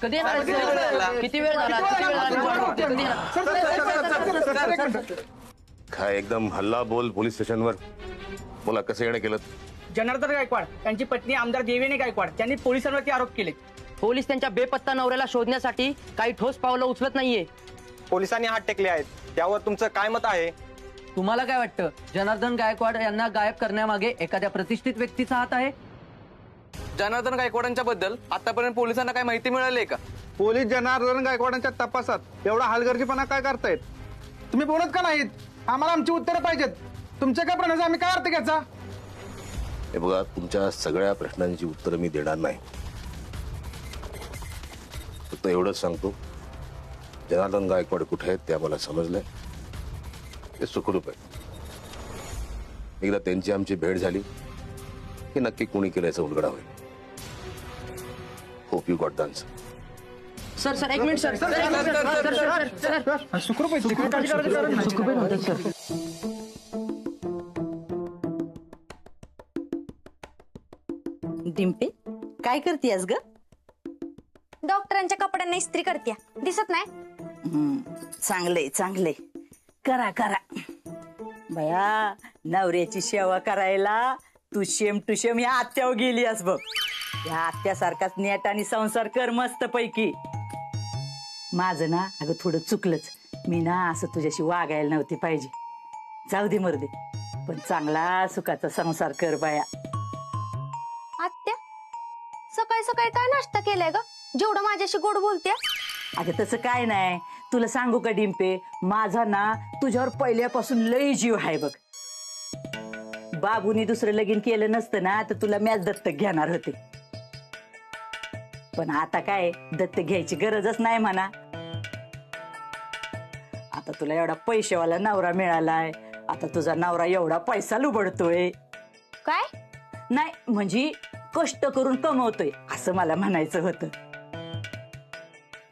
कधी येणार? किती वेळ झाला? काय एकदम हल्ला बोल पोलीस स्टेशनवर. बोला कसं येणं केलं? जनार्दन गायकवाड त्यांची पत्नी आमदार देवेनी गायकवाड त्यांनी पोलिसांवरती आरोप केले. पोलीस त्यांच्या बेपत्ता नवऱ्याला शोधण्यासाठी काही ठोस पावलं उचलत नाहीये. पोलिसांनी हात टेकले आहेत, त्यावर तुमचं काय मत आहे? तुम्हाला काय वाटतं, जनार्दन गायकवाड यांना गायब करण्यामागे एखाद्या प्रतिष्ठित व्यक्तीचा हात आहे? जनार्दन गायकवाडांच्या बद्दल आतापर्यंत पोलिसांना काय माहिती मिळाली आहे का? पोलीस जनार्दन गायकवाडांच्या तपासात एवढा हलगर्जीपणा काय करतायत? तुम्ही बोलत का नाहीत? आम्हाला आमची उत्तरं पाहिजेत. तुमच्या काय प्रश्नाचा आम्ही काय अर्थ घ्यायचा? हे बघा, तुमच्या सगळ्या प्रश्नांची उत्तरं मी देणार नाही. फक्त एवढंच सांगतो, जनार्दन गायकवाड कुठे आहेत ते आम्हाला समजलंय. ते सुखरूप आहे. एकदा त्यांची आमची भेट झाली की नक्की कोणी केलं याचा उलगडा होईल. Hope you got the answer. Sir एक मिनिट सर. डिंपे, काय करतेस ग? डॉक्टरांच्या कपड्यांना इस्त्री करते, दिसत नाही? चांगलंय चांगलंय, करा करा. बया, नवऱ्याची सेवा करायला तू शेम टू शेम या आत्यावर गेलीस बघ. या आत्यासारखाच नेट आणि संसार कर मस्त पैकी. माझं ना अगं थोडं चुकलंच. मी ना असं तुझ्याशी वागायला नव्हती पाहिजे. जाऊ दे मर्दे, पण चांगला सुखाचा संसार कर बाया. आत्या, सकाळी सकाळी काय नाश्ता केलाय ग, जेवढं माझ्याशी गोड बोलते? अगं तसं काय नाही. तुला सांगू का डिंपे, माझा ना तुझ्यावर पहिल्यापासून लई जीव आहे बघ. बाबूनी दुसरं लगीन केलं नसतं ना तर तुला मॅच दत्तक घेणार होते. पण आता काय दत्तक घ्यायची गरजच नाही म्हणा. आता तुला एवढा पैशावाला नवरा मिळालाय. आता तुझा नवरा एवढा पैसा लुबडतोय. काय? नाही म्हणजे कष्ट करून कमवतोय असं मला म्हणायचं होतं.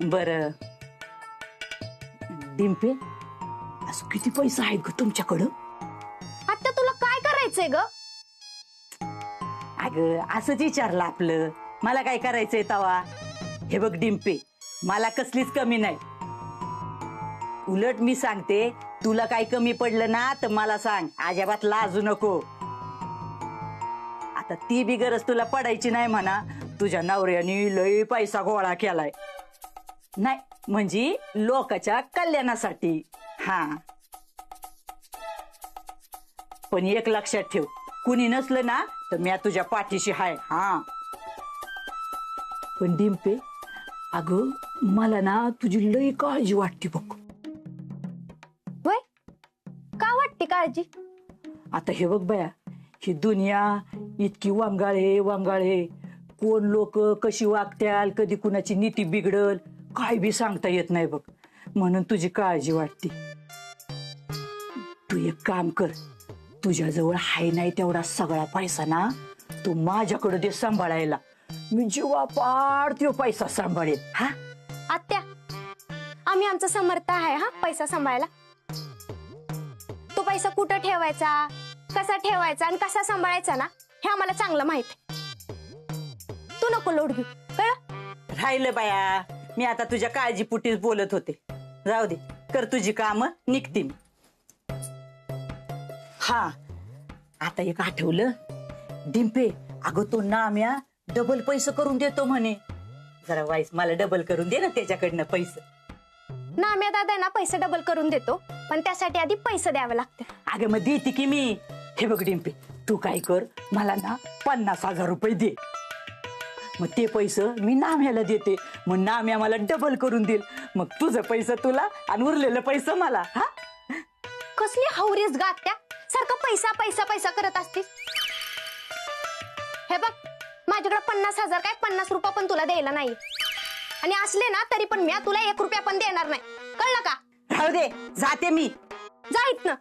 बरं डिंपे, असं किती पैसा आहेत ग तुमच्याकडं? आत्या, तुला काय करायचंय ग? अगं असंच विचारलं आपलं. मला काय करायचंय तवा? हे बघ डिंपे, मला कसलीच कमी नाही. उलट मी सांगते, तुला काही कमी पडलं ना तर मला सांग, अजिबात लाजू नको. आता ती बी गरज तुला पडायची नाही म्हणा. तुझ्या नवऱ्याने लई पैसा गोळा केलाय. नाही म्हणजे लोकांच्या कल्याणासाठी. हा, पण एक लक्षात ठेव, कुणी नसलं ना तर मी तुझ्या पाठीशी हाय. हा, पण डिंपे अगं मला ना तुझी लई काळजी वाटते बघ. वय का वाटते काळजी? आता हे बघ बया, ही दुनिया इतकी वांगाळे वांगाळे. कोण लोक कशी वागत्याल, कधी कुणाची नीती बिघडल, काय बी सांगता येत नाही बघ. म्हणून तुझी काळजी वाटते. तू एक काम कर, तुझ्याजवळ हाय नाही तेवढा सगळा पैसा ना तू माझ्याकडे दे सांभाळायला. मी जीवापाड तो पैसा सांभाळेल. हा आत्या, आम्ही आमचं समर्थ आहे हा पैसा सांभाळायला. तो पैसा कुठं ठेवायचा, कसा ठेवायचा आणि कसा सांभाळायचा ना हे आम्हाला चांगलं माहित आहे. तू नको लोड घेऊ, कळलं? राहिलं बाया, मी आता तुझ्या काळजीपुटीच बोलत होते. जाऊ दे, कर तुझी कामं, निघते मी. हा, आता एक आठवलं डिंपे, अगं तो नाम्या डबल पैसे करून देतो म्हणे. जरा वाईस मला डबल करून दे ना त्याच्याकडनं पैसे. नाम्या दादा ना पैसे डबल करून देतो, पण त्यासाठी आधी पैसे द्यावे लागते. अगं मग देते की मी. हे बघ डिंपे, तू काय कर, मला ना 50,000 रुपये दे. मग ते पैसे मी नाम्याला देते, मग नाम्या मला डबल करून देईल. मग तुझं पैसे तुला आणि उरलेलं पैसे मला. हा, कसली हवरीस गा आत्या, सारखं पैसा पैसा पैसा करत असतीस. हे बघ, माझ्याकडे 50,000 काय 50 रुपये पण तुला द्यायला नाही. आणि असले ना तरी पण मी तुला 1 रुपया पण देणार नाही, कळलं का? राहू दे, जाते मी. जा इथनं.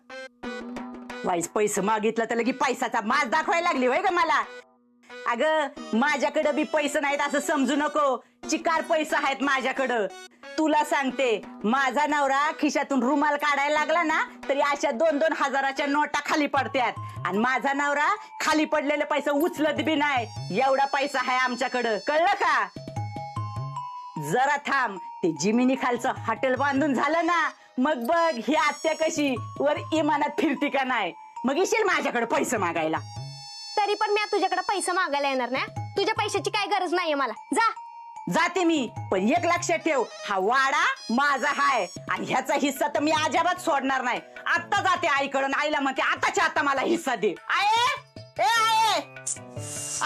वाईस पैसे मागितलं तर लगी पैसाचा माज दाखवायला लागली होय ग मला. अगं माझ्याकडे बी पैसे नाहीत असं समजू नको. चिकार पैसा आहेत माझ्याकडं. तुला सांगते, माझा नवरा खिशातून रुमाल काढायला लागला ना तरी अशा 2-2 हजाराच्या नोटा खाली पडतात. आणि माझा नवरा खाली पडलेले पैसे उचलत बी नाही. एवढा पैसा आहे आमच्याकडं, कळलं का? जरा थांब, ते जिमिनी खालचं हॉटेल बांधून झालं ना, मग बघ ही आत्या कशी वर इमानात फिरती का नाही, मग येशील माझ्याकडे पैसे मागायला. तरी पण मी तुझ्याकडे पैसे मागायला येणार नाही. तुझ्या पैशाची काय गरज नाहीये मला. जा. जाते मी, पण एक लक्षात ठेव, हा वाडा माझा हाय आणि ह्याचा हिस्सा तर मी अजिबात सोडणार नाही. आता जाते आईकडून, आईला म्हणते आताच्या आता मला हिस्सा दे. आये ए आये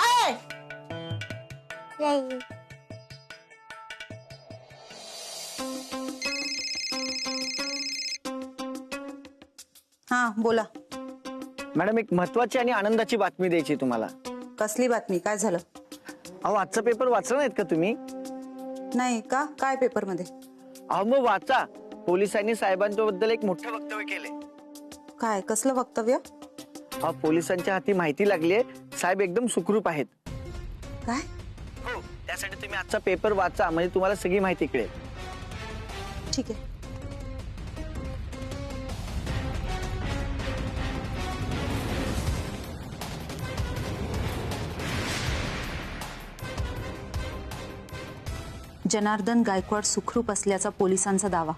आये. हा बोला. मॅडम एक महत्वाची आणि आनंदाची बातमी द्यायची तुम्हाला. कसली बातमी? काय झालं? अहो आजचा पेपर वाचला नाहीत का तुम्ही? नाही का? काय पेपर मध्ये? अहो मग वाचा. पोलिसांनी साहेबांच्याबद्दल एक मोठं वक्तव्य केले. काय? कसलं वक्तव्य? अहो पोलिसांच्या हाती माहिती लागलीये, साहेब एकदम सुखरूप आहेत. काय? हो, त्यासाठी तुम्ही आजचा पेपर वाचा, म्हणजे तुम्हाला सगळी माहिती कळेल. ठीक आहे. जनार्दन गायकवाड सुखरूप असल्याचा पोलिसांचा दावा.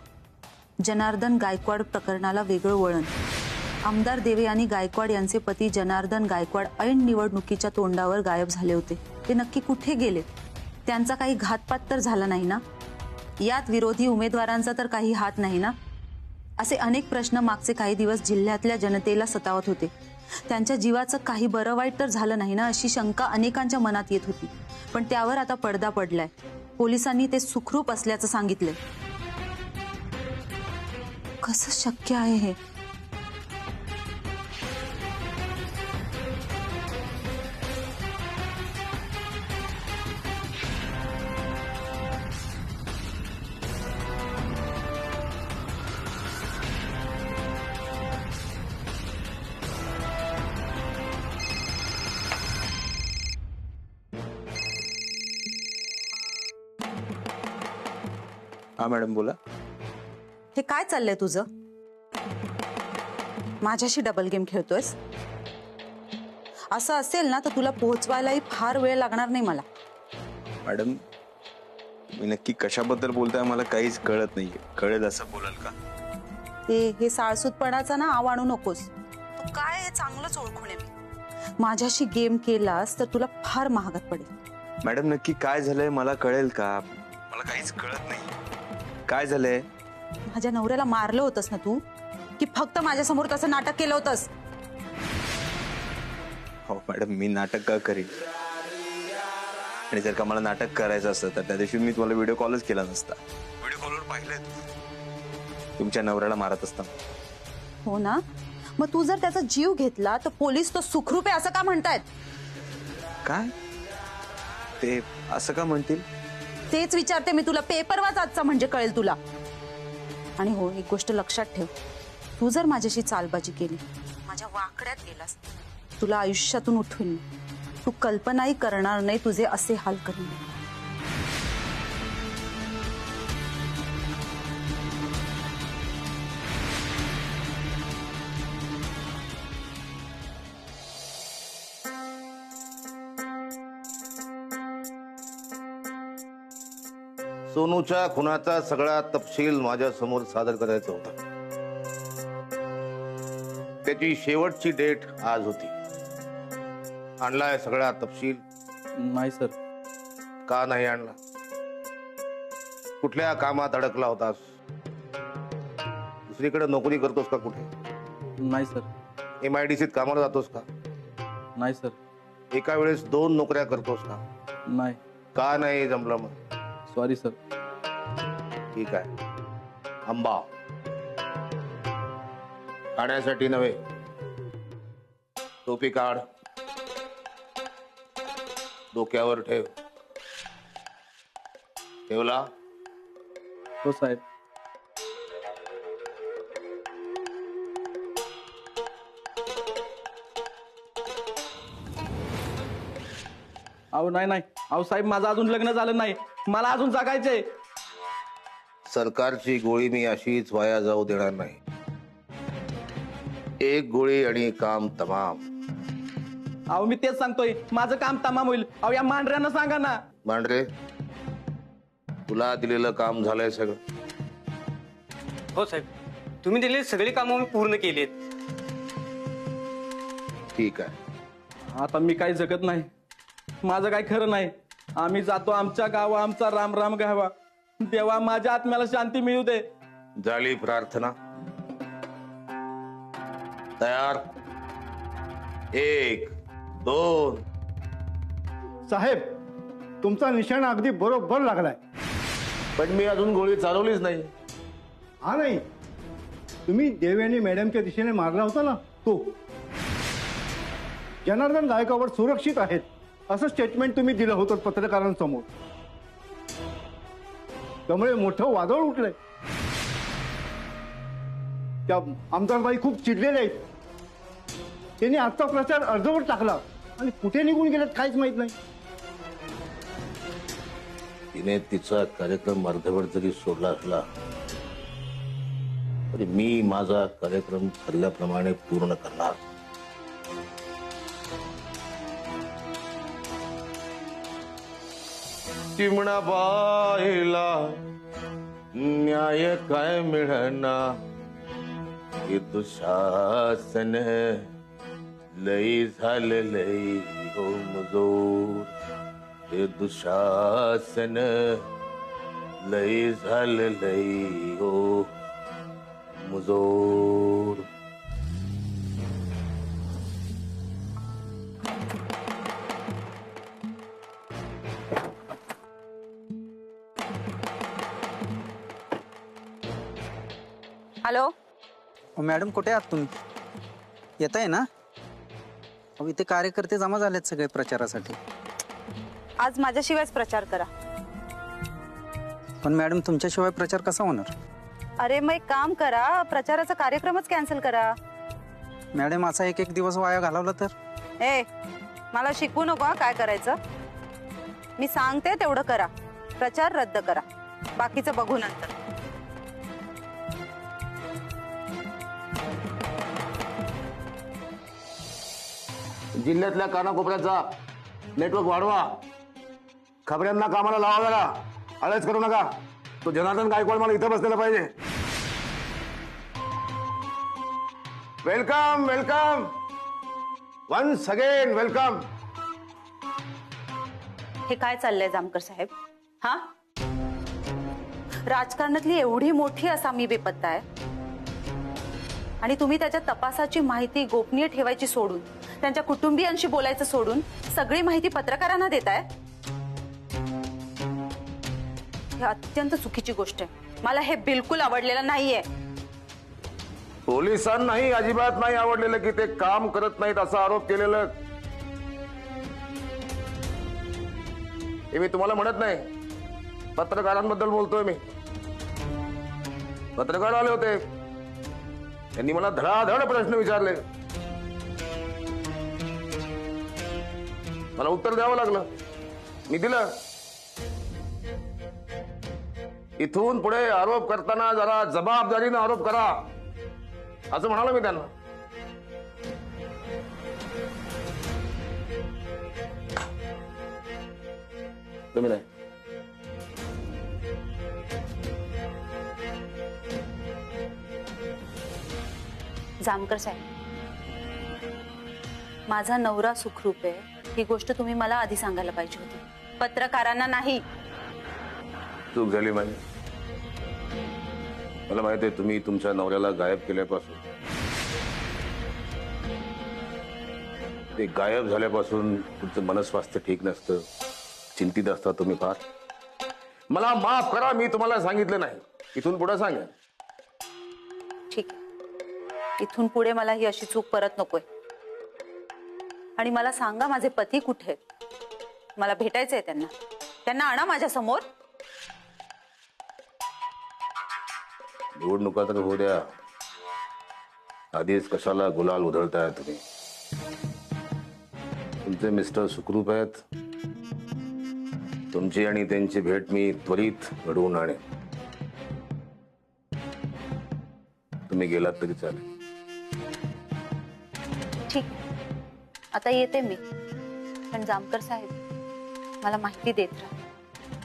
जनार्दन गायकवाड प्रकरणाला वेगळं वळण. आमदार देवे आणि गायकवाड यांचे पती जनार्दन गायकवाड ऐन निवडणुकीच्या तोंडावर गायब झाले होते. ते नक्की कुठे गेले? त्यांचा काही घातपात तर झाला नाही ना? यात विरोधी उमेदवारांचा तर काही हात नाही ना? असे अनेक प्रश्न मागचे काही दिवस जिल्ह्यातल्या जनतेला सतावत होते. त्यांच्या जीवाचं काही बरं वाईट तर झालं नाही ना, अशी शंका अनेकांच्या मनात येत होती. पण त्यावर आता पडदा पडलाय. पोलिसांनी ते सुखरूप असल्याचं सांगितलंय. कसं शक्य आहे हे? हा मॅडम बोला. हे काय चाललंय तुझं? माझ्याशी डबल गेम खेळतोयस? असं असेल ना तर तुला पोहोचवायलाही फार वेळ लागणार नाही मला. मॅडम तुम्ही नक्की कशाबद्दल बोलताय मला काहीच कळत नाहीये. कळेल असं बोलाल का? हे साळसूतपणाचा ना आव आणू नकोस. तू काय हे चांगलंच ओळखून आहे मी. माझ्याशी गेम केलास तर तुला फार महागात पडेल. मॅडम नक्की काय झालंय मला कळेल का? मला काहीच कळत नाही. काय झालंय? माझ्या नवऱ्याला मारलं होतंस ना तू, की फक्त माझ्यासमोर तसं नाटक केलं होतंस? हो मॅडम मी नाटक का करीन? आणि जर का मला नाटक करायचं असतं तर त्या दिवशी मी तुम्हाला व्हिडिओ कॉलच केला नसता. व्हिडिओ कॉलवर पाहिलंय तुमच्या नवऱ्याला मारत असताना. हो ना, मग तू जर त्याचा जीव घेतला तर पोलीस तो सुखरूप आहे असं का म्हणतायत? काय ते असं का म्हणतील? तेच विचारते मी तुला. पेपर वाच आजचा, म्हणजे कळेल तुला. आणि हो, एक गोष्ट लक्षात ठेव, तू जर माझ्याशी चालबाजी केली, माझ्या वाकड्यात गेलास, तुला आयुष्यातून उठवीन. तू कल्पनाही करणार नाही तुझे असे हाल करीन. सोनूच्या खुनाचा सगळा तपशील माझ्या समोर सादर करायचा होता. त्याची शेवटची डेट आज होती. आणलाय सगळा तपशील? नाही सर. का नाही आणला? कुठल्या कामात अडकला होतास? दुसरीकडे नोकरी करतोस का कुठे? नाही सर. MIDCत कामाला जातोस का? नाही सर. एका वेळेस 2 नोकऱ्या करतोस का? नाही. का नाही जमलं मग? Sorry sir. ठीक आहे. आंबा खाण्यासाठी नव्हे, टोपी काढ, डोक्यावर ठेव. ठेवला? हो साहेब. अहो नाही. अहो साहेब, माझं अजून लग्न झालं नाही. मला अजून जगायचंय. सरकारची गोळी मी अशीच वाया जाऊ देणार नाही. एक गोळी आणि काम तमाम. अहो मी तेच सांगतोय, माझं काम तमाम होईल. अहो या मांढऱ्यांना सांगा ना. मांढरे तुला दिलेलं काम झालंय सगळं? हो साहेब, तुम्ही दिलेली सगळी कामं मी पूर्ण केली आहेत. ठीक आहे. आता मी काही जगत नाही, माझं काही खरं नाही. आम्ही जातो आमच्या गावा, आमचा राम राम गावा. देवा माझ्या आत्म्याला शांती मिळू दे. झाली प्रार्थना? तयार? 1 2. साहेब, तुमचा निशाणा अगदी बरोबर लागलाय. पण मी अजून गोळी चालवलीच नाही. हा नाही, तुम्ही देवयानी मॅडमच्या दिशेने मारला होता ना तो. जनार्दन गायकवाड सुरक्षित आहेत असं स्टेटमेंट तुम्ही दिलं होतं पत्रकारांसमोर. त्यामुळे मोठं वादळ उठलंय. त्या आमदारबाई खूप चिडलेल्या आहेत. त्यांनी आजचा प्रचार अर्धवट टाकला आणि कुठे निघून गेलेत काहीच माहित नाही. तिने तिचा कार्यक्रम अर्धवट जरी सोडला असला तरी मी माझा कार्यक्रम ठरल्याप्रमाणे पूर्ण करणार. चिमणा बाईला न्याय काय मिळना, हे दुशासन लई झालं लई हो मजूर. हे दुशासन लई झालं लई हो मजूर. हॅलो, मॅडम कुठे आहात तुम्ही? येत आहे ना? अहो, इथे कार्यकर्ते जमा झालेत सगळे प्रचारासाठी. आज माझ्याशिवायच प्रचार करा. पण मॅडम तुमच्याशिवाय प्रचार कसा होणार? अरे मग एक काम करा, प्रचाराचा कार्यक्रमच कॅन्सल करा. मॅडम असा एक एक दिवस वाया घालवला तर? ए, मला शिकवू नको हा काय करायचं. मी सांगते तेवढं करा. प्रचार रद्द करा, बाकीचं बघू नंतर. जिल्ह्यातल्या कानाकोपऱ्याचा नेटवर्क वाढवा. खबऱ्यांना कामाला लावा. जरा आळस करू नका. तो जनार्दन गायकवाड मला इथं बसलेला पाहिजे. Welcome welcome, once again welcome. हे काय चाललंय जामकर साहेब? हा, राजकारणातली एवढी मोठी असामी बेपत्ता आहे आणि तुम्ही त्याच्या तपासाची माहिती गोपनीय ठेवायची सोडून, त्यांच्या कुटुंबियांशी बोलायचं सोडून सगळी माहिती पत्रकारांना देताय. ही अत्यंत चुकीची गोष्ट आहे. मला हे बिलकुल आवडलेलं नाहीये. पोलिसांनाही अजिबात नाही आवडलेलं की ते काम करत नाहीत असा आरोप केलेलं. हे मी तुम्हाला म्हणत नाही, पत्रकारांबद्दल बोलतोय मी. पत्रकार आले होते, त्यांनी मला धडाधड प्रश्न विचारले. मला उत्तर द्यावं लागलं, मी दिलं. इथून पुढे आरोप करताना जरा जबाबदारीने आरोप करा असं म्हणालो मी त्यांना. तुम्ही नाही. जामकर साहेब, माझा नवरा सुखरूप आहे ही गोष्ट तुम्ही मला आधी सांगायला पाहिजे होती, पत्रकारांना नाही. चूक झाली माझी. मला माहिती आहे तुम्ही तुमच्या नवऱ्याला गायब केल्यापासून, ते गायब झाल्यापासून तुमचं मनस्वास्थ्य ठीक नसतं, चिंतित असता तुम्ही फार. मला माफ करा, मी तुम्हाला सांगितलं नाही. इथून पुढे सांगा. ठीक आहे, इथून पुढे मला ही अशी चूक परत नकोय. आणि मला सांगा माझे पती कुठे आहेत? मला भेटायचंय त्यांना. त्यांना आणा माझ्या समोर. निवडणुका तर होऊ द्या, आधीच कशाला गुलाल उधळताय तुम्ही? तुमचे मिस्टर सुखरूप आहेत. तुमची आणि त्यांची भेट मी त्वरित घडवून आणेन. तुम्ही गेलात तरी चालेल. ठीक, आता येते मी. पण जामकर साहेब, मला माहिती देत राहा.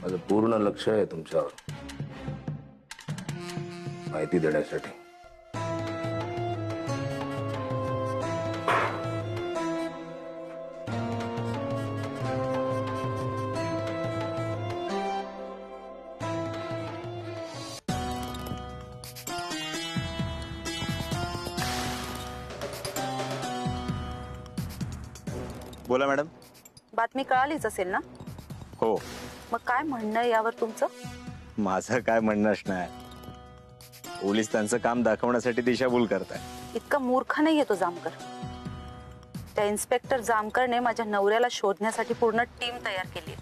माझं पूर्ण लक्ष आहे तुमच्यावर माहिती देण्यासाठी. बोला मॅडम. बातमी कळालीच असेल ना? हो. मग काय म्हणणं आहे यावर तुमचं? माझं काय म्हणणं असणार, पोलीस त्यांचं काम दाखवण्यासाठी दिशाभूल करताय. इतका मूर्ख नाहीये तो जामकर. त्या इन्स्पेक्टर जामकरने माझ्या नवऱ्याला शोधण्यासाठी पूर्ण टीम तयार केली,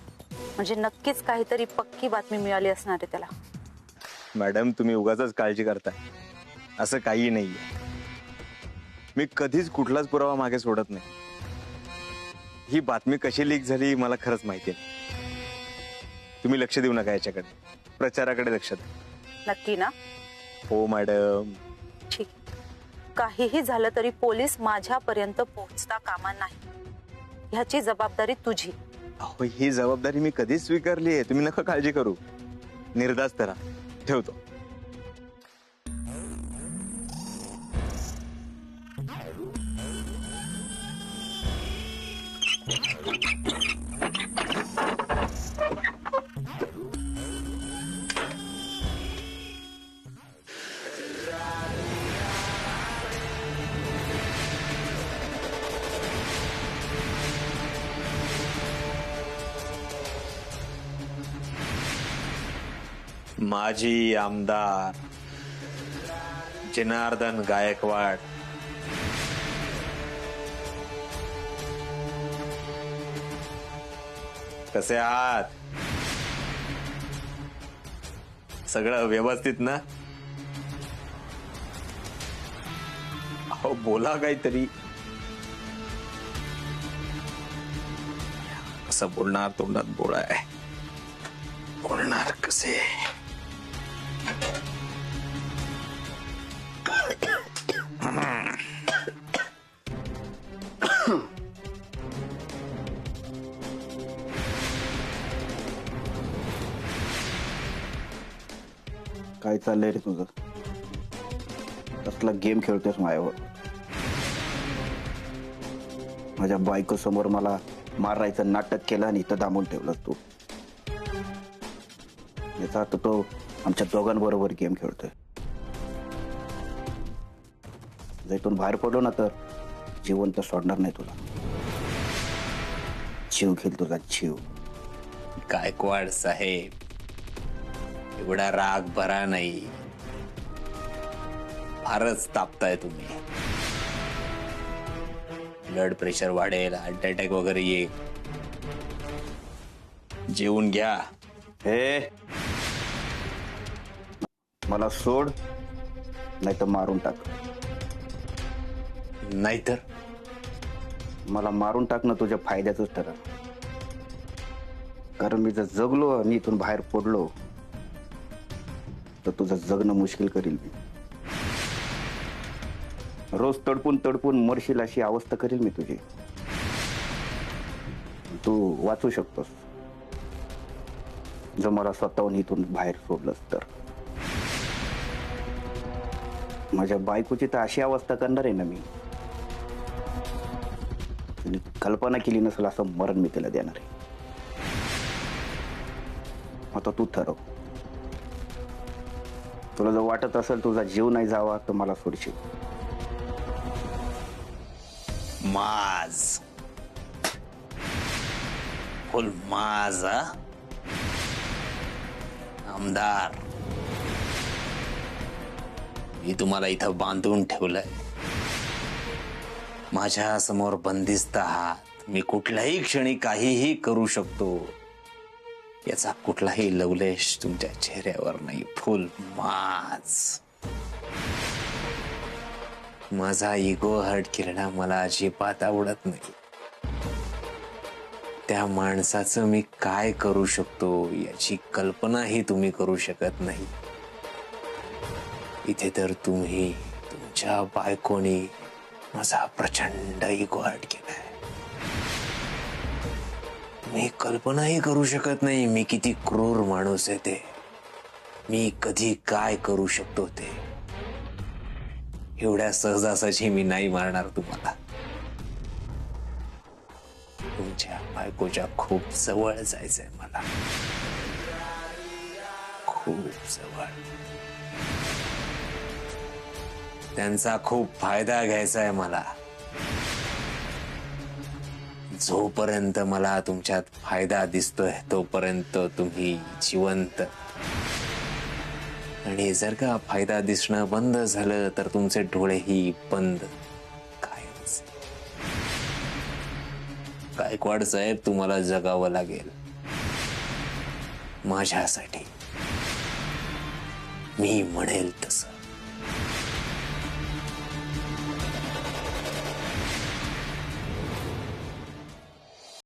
म्हणजे नक्कीच काहीतरी पक्की बातमी मिळाली असणार आहे त्याला. मॅडम तुम्ही उगाच काळजी करताय, असं काही नाहीये. मी कधीच कुठलाच पुरावा मागे सोडत नाही. ही बातमी कशी लीक झाली मला खरंच माहिती नाही. तुम्ही लक्ष देऊ नका याच्याकडे, प्रचाराकडे लक्ष द्या. नक्की ना? हो मॅडम. ठीक. काहीही झालं तरी पोलीस माझ्यापर्यंत पोहोचता कामा नाही, ह्याची जबाबदारी तुझी. अहो ही जबाबदारी मी कधीच स्वीकारली आहे, तुम्ही नका काळजी करू. निर्धास्त राहा. ठेवतो. माजी आमदार जनार्दन गायकवाड कसे आहात? सगळं व्यवस्थित ना? अहो बोला काहीतरी. कसं बोलणार, तोंडात बोळा आहे, बोलणार कसे? काय चाललंय रे तुझं? कसला गेम खेळतोयस माझ्यावर? माझ्या बायको समोर मला मारायचं नाटक केलं आणि इथं दामून ठेवलंस तू. याचा अर्थ तो आमच्या दोघांबरोबर गेम खेळतोय. जर इथून बाहेर पडलो ना तर जिवंत सोडणार नाही तुला. जीव घेईल तुझा जीव. गायकवाड साहेब, एवढा राग भरा नाही. फारच तापताय तुम्ही. ब्लड प्रेशर वाढेल, हार्ट अटॅक वगैरे येईल. जेवून घ्या. हे मला सोड, नाही तर मारून टाक. नाहीतर मला मारून टाकणं तुझ्या फायद्याचंच ठरलं. कारण मी जर जगलो आणि इथून बाहेर पडलो तर तुझं जगणं मुश्किल करील मी. रोज तडपून तडपून मरशील अशी अवस्था करील मी तुझी. तू वाचू शकतोस जर मला स्वतःहून इथून बाहेर सोडलंस तर. माझ्या बायकोची तर अशी अवस्था करणार आहे ना मी, कल्पना केली नसेल असं मरण मी तिला देणार आहे. आता तू ठरव. तुला जर वाटत असेल तुझा जीव नाही जावा तर मला सोडशील. माज फुल माज. आमदार, मी तुम्हाला इथं बांधून ठेवलंय. माझ्या समोर बंदिस्त आहात. मी कुठल्याही क्षणी काहीही करू शकतो. याचा कुठलाही लवलेश तुमच्या चेहऱ्यावर नाही. फुल माज. माझा इगो हर्ट केलेला मला अजिबात आवडत नाही. त्या माणसाचं मी काय करू शकतो याची कल्पनाही तुम्ही करू शकत नाही. इथे तर तुम्ही, तुमच्या बायकोनी माझा प्रचंड इगो हर्ट केलाय. तुम्ही कल्पनाही करू शकत नाही मी किती क्रूर माणूस आहे ते. मी कधी काय करू शकतो ते. एवढ्या सहजासहजी मी नाही मारणार तुम्हाला. तुमच्या बायकोच्या खूप जवळ जायचंय मला, खूप जवळ. त्यांचा खूप फायदा घ्यायचा आहे मला. जोपर्यंत मला तुमच्यात फायदा दिसतोय तोपर्यंत तुम्ही जिवंत, आणि जर का फायदा दिसणं बंद झालं तर तुमचे डोळेही बंद. कायमच. गायकवाड साहेब, तुम्हाला जगावं लागेल माझ्यासाठी. मी म्हणेल तसं.